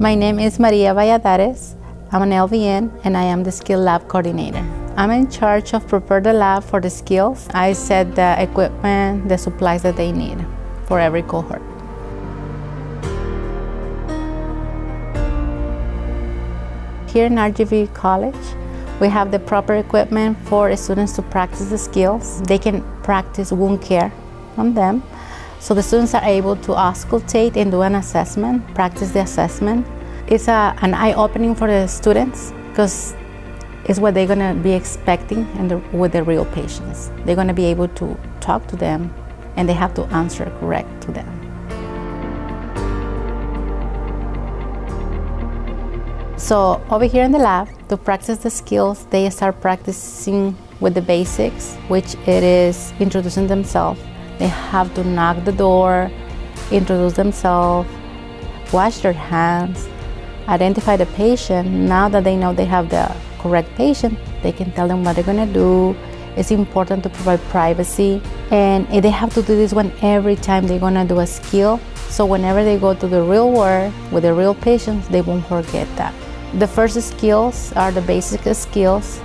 My name is Maria Valladares. I'm an LVN and I am the skill lab coordinator. I'm in charge of prepare the lab for the skills. I set the equipment, the supplies that they need for every cohort. Here in RGV College, we have the proper equipment for students to practice the skills. They can practice wound care on them. So the students are able to auscultate and do an assessment, practice the assessment. It's an eye-opening for the students because it's what they're gonna be expecting with the real patients. They're gonna be able to talk to them and they have to answer correct to them. So over here in the lab, to practice the skills, they start practicing with the basics, which it is introducing themselves. They have to knock the door, introduce themselves, wash their hands, identify the patient. Now that they know they have the correct patient, they can tell them what they're gonna do. It's important to provide privacy, and they have to do this every time they're gonna do a skill. So whenever they go to the real world with the real patients, they won't forget that. The first skills are the basic skills.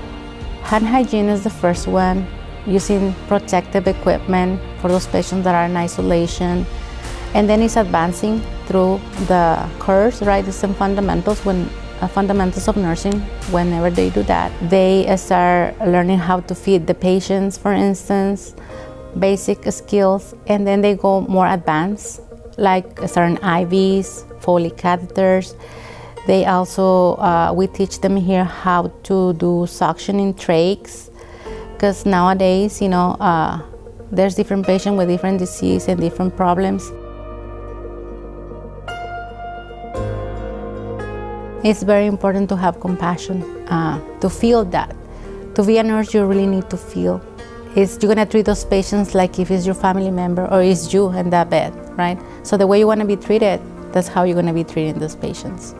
Hand hygiene is the first one, using protective equipment for those patients that are in isolation. And then it's advancing through the course, right? It's some fundamentals fundamentals of nursing. Whenever they do that, they start learning how to feed the patients, for instance, basic skills. And then they go more advanced, like certain IVs, Foley catheters. They also, we teach them here how to do suctioning trachs, because nowadays, there's different patients with different disease and different problems. It's very important to have compassion, to feel that. To be a nurse, you really need to feel. You're gonna treat those patients like if it's your family member or it's you in that bed, right? So the way you wanna be treated, that's how you're gonna be treating those patients.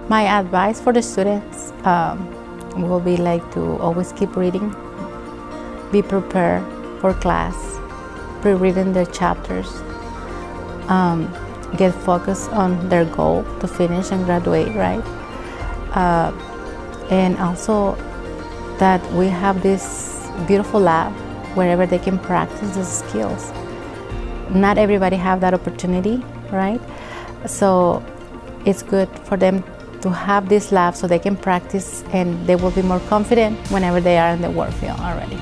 My advice for the students will be to always keep reading, be prepared for class, pre-reading their chapters, get focused on their goal to finish and graduate, right? And also that we have this beautiful lab wherever they can practice the skills. Not everybody have that opportunity, right? So it's good for them to have this lab so they can practice and they will be more confident whenever they are in the work field already.